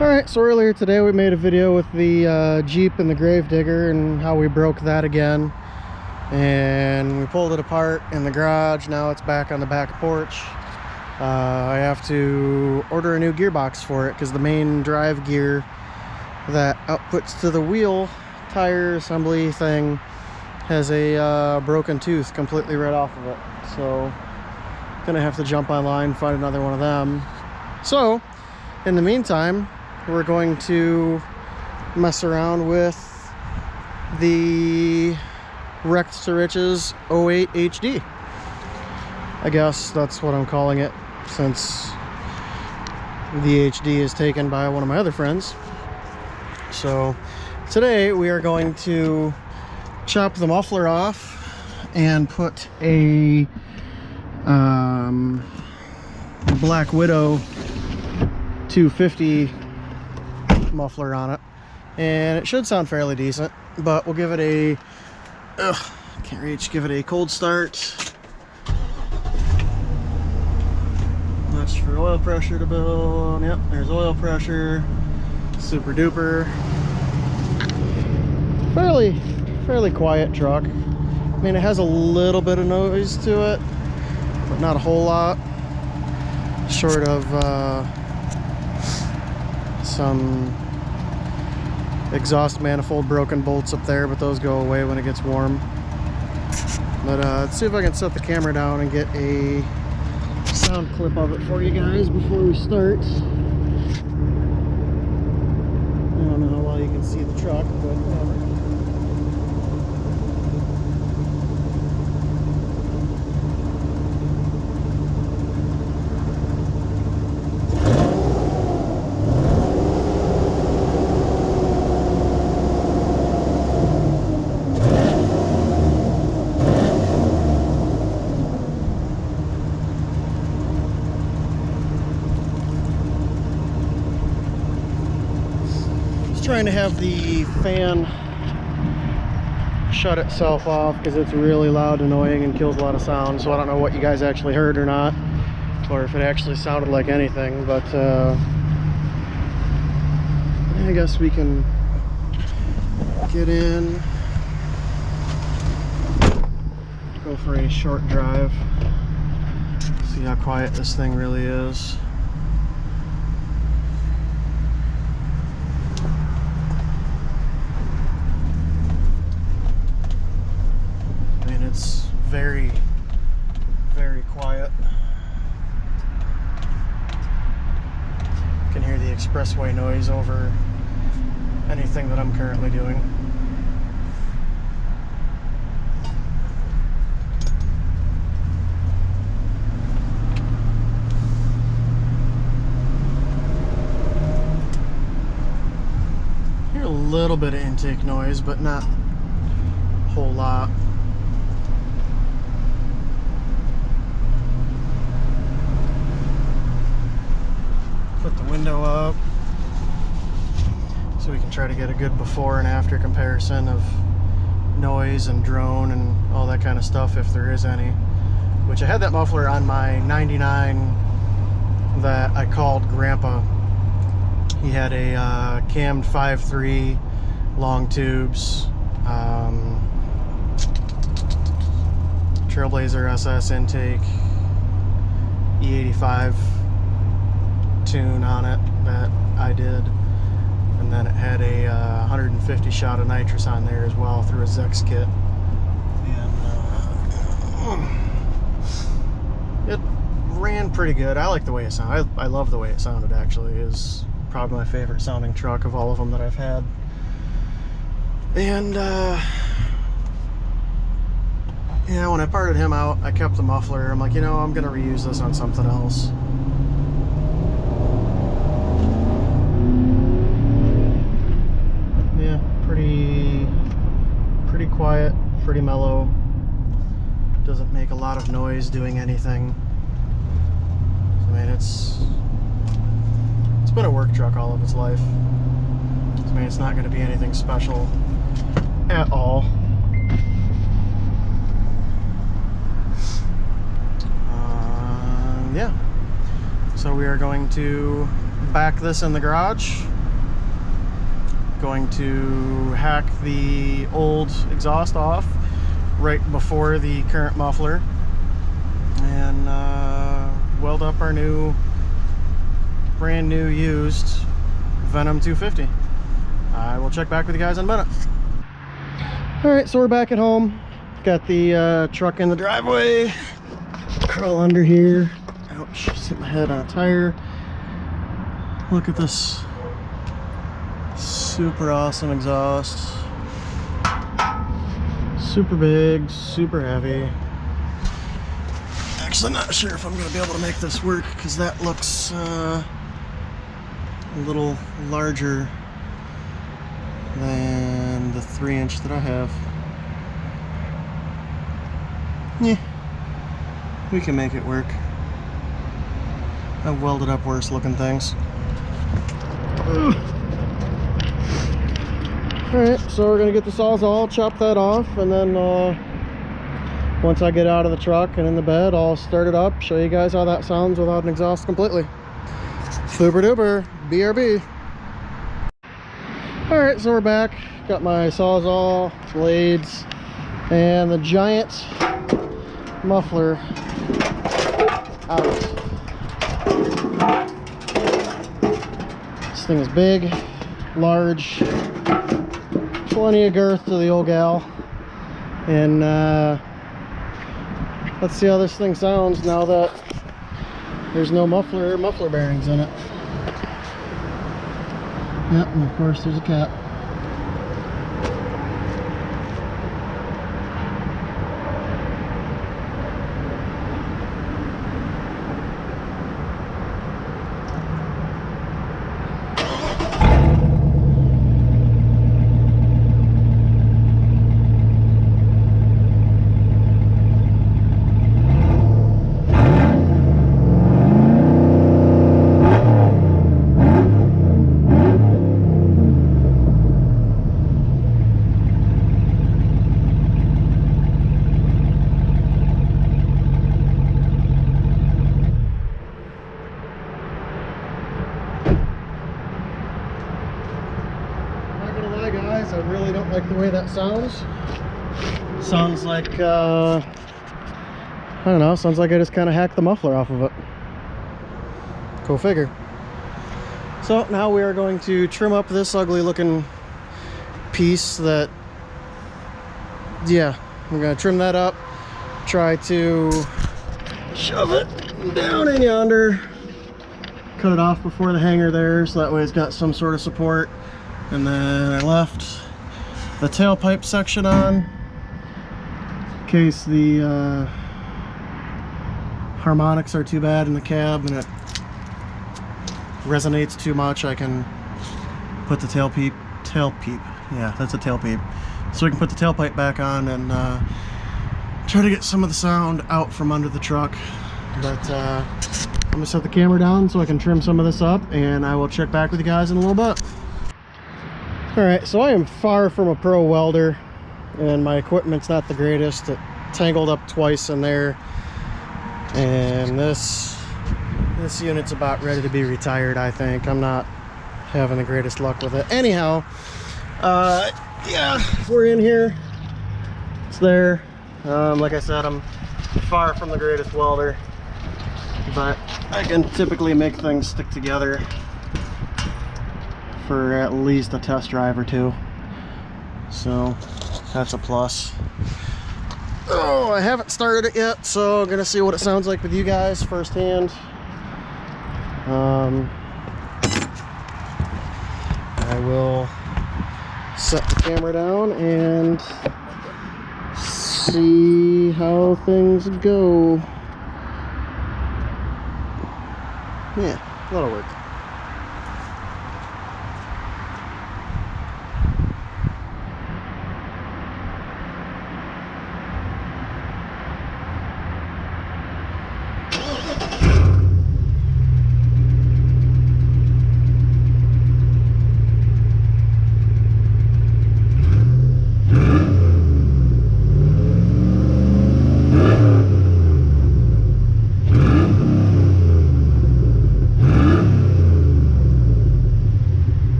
Alright, so earlier today we made a video with the Jeep and the Gravedigger and how we broke that again. And we pulled it apart in the garage. Now it's back on the back porch. I have to order a new gearbox for it because the main drive gear that outputs to the wheel tire assembly thing has a broken tooth completely right off of it. So gonna have to jump online and find another one of them. So in the meantime, we're going to mess around with the Wrecked to Riches 08 HD. I guess that's what I'm calling it, since the HD is taken by one of my other friends. So today we are going to chop the muffler off and put a Black Widow 250 muffler on it, and it should sound fairly decent, but we'll give it a can't reach, give it a cold start. Watch for oil pressure to build. Yep, there's oil pressure. Super duper. Fairly quiet truck. I mean, it has a little bit of noise to it, but not a whole lot, short of some exhaust manifold broken bolts up there, but those go away when it gets warm. But let's see if I can set the camera down and get a sound clip of it for you guys before we start. I don't know how well you can see the truck, but whatever. Trying to have the fan shut itself off because it's really loud, annoying, and kills a lot of sound. So I don't know what you guys actually heard or not, or if it actually sounded like anything, but I guess we can get in, go for a short drive, see how quiet this thing really is. It's very quiet. You can hear the expressway noise over anything that I'm currently doing. Hear a little bit of intake noise, but not a whole lot. Put the window up so we can try to get a good before and after comparison of noise and drone and all that kind of stuff, if there is any. Which I had that muffler on my 99 that I called Grandpa. He had a cammed 5.3 long tubes, Trailblazer SS intake, E85 tune on it that I did, and then it had a 150 shot of nitrous on there as well through a Zex kit, and it ran pretty good. I like the way it sounded. I love the way it sounded. Actually, is probably my favorite sounding truck of all of them that I've had. And yeah, when I parted him out, I kept the muffler. I'm like, you know, I'm gonna reuse this on something else. Pretty quiet, pretty mellow. Doesn't make a lot of noise doing anything. I mean, it's been a work truck all of its life. I mean, it's not going to be anything special at all. Yeah. So we are going to back this in the garage. Going to hack the old exhaust off right before the current muffler and weld up our brand new used Venom 250. I will check back with you guys in a minute. Alright, so we're back at home. Got the truck in the driveway. Crawl under here. Ouch, just hit my head on a tire. Look at this super awesome exhaust. Super big, super heavy. Actually, I'm not sure if I'm going to be able to make this work because that looks a little larger than the 3-inch that I have. Yeah, we can make it work. I've welded up worse looking things. Alright, so we're going to get the Sawzall, chop that off, and then once I get out of the truck and in the bed, I'll start it up, show you guys how that sounds without an exhaust completely. Super duper, BRB. Alright, so we're back. Got my Sawzall, blades, and the giant muffler out. This thing is big, large, plenty of girth to the old gal, and let's see how this thing sounds now that there's no muffler bearings in it. Yep, and of course there's a cap. I really don't like the way that sounds. Sounds like, I don't know, sounds like I just kind of hacked the muffler off of it. Go figure. So now we are going to trim up this ugly looking piece that, yeah, we're going to trim that up, try to shove it down in yonder, cut it off before the hanger there so that way it's got some sort of support. And then I left the tailpipe section on in case the harmonics are too bad in the cab and it resonates too much. I can put the tailpipe, yeah, that's a tailpipe. So we can put the tailpipe back on and try to get some of the sound out from under the truck. But I'm gonna set the camera down so I can trim some of this up, and I will check back with you guys in a little bit. Alright, so I am far from a pro welder, and my equipment's not the greatest. It tangled up twice in there, and this unit's about ready to be retired, I think. I'm not having the greatest luck with it. Anyhow, yeah, we're in here. It's there. Like I said, I'm far from the greatest welder, but I can typically make things stick together for at least a test drive or two, so that's a plus. Oh, I haven't started it yet, so I'm gonna see what it sounds like with you guys firsthand. I will set the camera down and see how things go. Yeah, that'll work.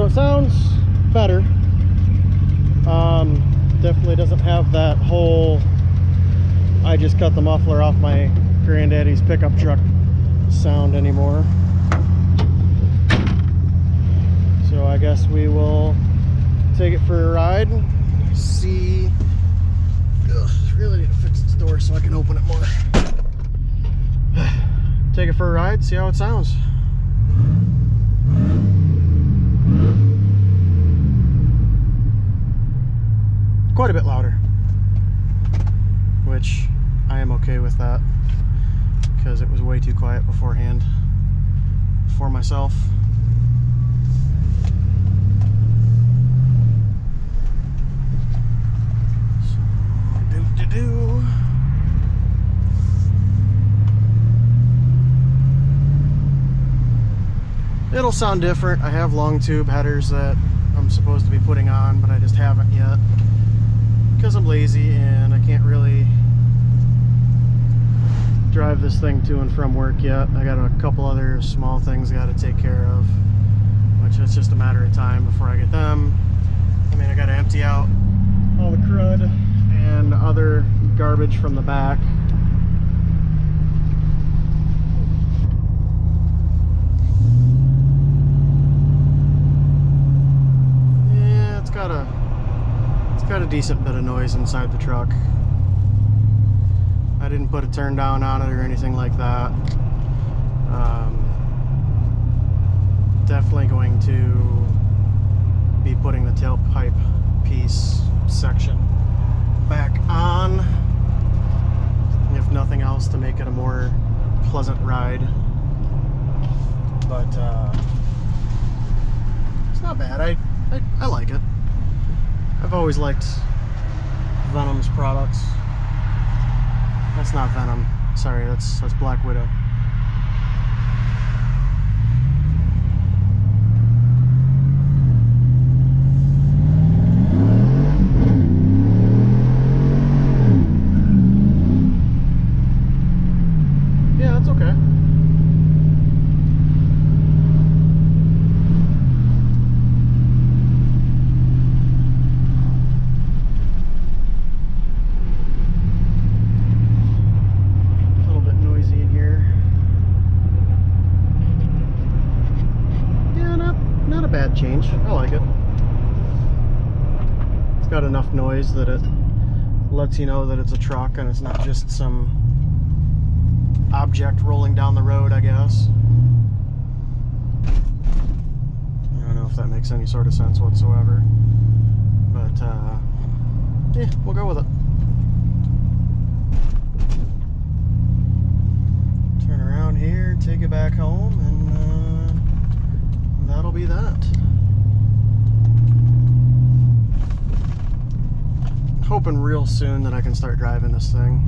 it sounds better. Definitely doesn't have that whole I just cut the muffler off my granddaddy's pickup truck sound anymore. So I guess we will take it for a ride, see. Ugh, really need to fix this door so I can open it more. Take it for a ride, see how it sounds. Quite a bit louder, which I am okay with that because it was way too quiet beforehand for myself. So, it'll sound different. I have long tube headers that I'm supposed to be putting on, but I just haven't yet because I'm lazy and I can't really drive this thing to and from work yet. I got a couple other small things I got to take care of, which it's just a matter of time before I get them. I mean, I got to empty out all the crud and other garbage from the back. Yeah, it's got a decent bit of noise inside the truck. I didn't put a turn down on it or anything like that. Definitely going to be putting the tailpipe piece section back on, if nothing else, to make it a more pleasant ride. But it's not bad. I like it. I've always liked Venom's products. That's not Venom. Sorry, that's Black Widow. Yeah, that's okay. Change. I like it. It's got enough noise that it lets you know that it's a truck and it's not just some object rolling down the road, I guess. I don't know if that makes any sort of sense whatsoever, but yeah, we'll go with it. Turn around here, take it back home, and that'll be that. Hoping real soon that I can start driving this thing.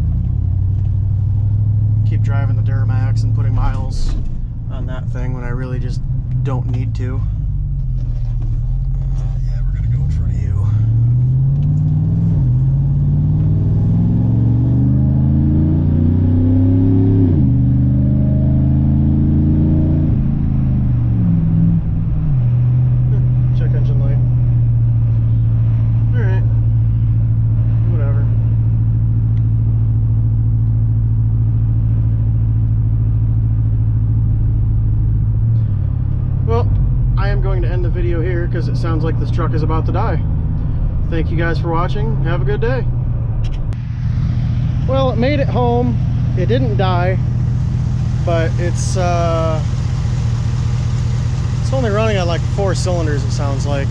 Keep driving the Duramax and putting miles on that thing when I really just don't need to. Yeah, we're gonna go in front of you. Check engine light. Alright. Whatever. Well, I am going to end the video here because it sounds like this truck is about to die. Thank you guys for watching. Have a good day. Well, it made it home. It didn't die, but it's only running at like 4 cylinders, it sounds like.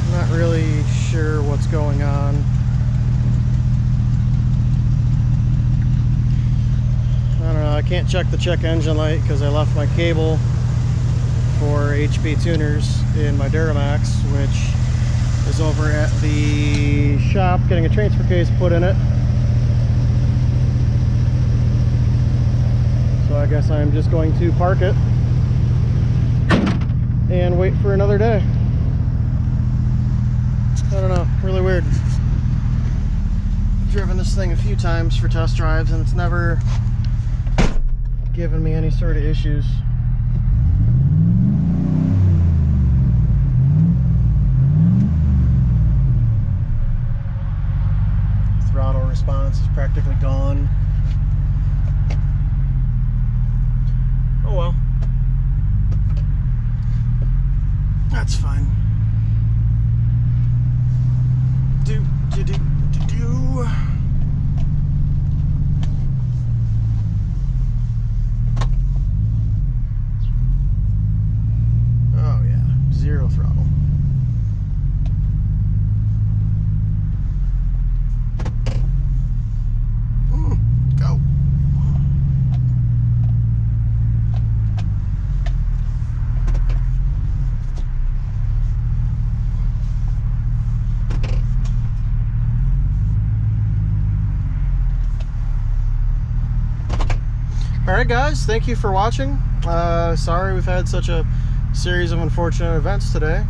I'm not really sure what's going on. I don't know. I can't check the check engine light because I left my cable for HP tuners in my Duramax, which is over at the shop getting a transfer case put in it. So I guess I'm just going to park it and wait for another day. I don't know, really weird. I've driven this thing a few times for test drives and it's never given me any sort of issues. response is practically gone. Oh well. That's fine. Do. Oh yeah, zero throttle. Go. Alright guys, thank you for watching. Sorry we've had such a series of unfortunate events today.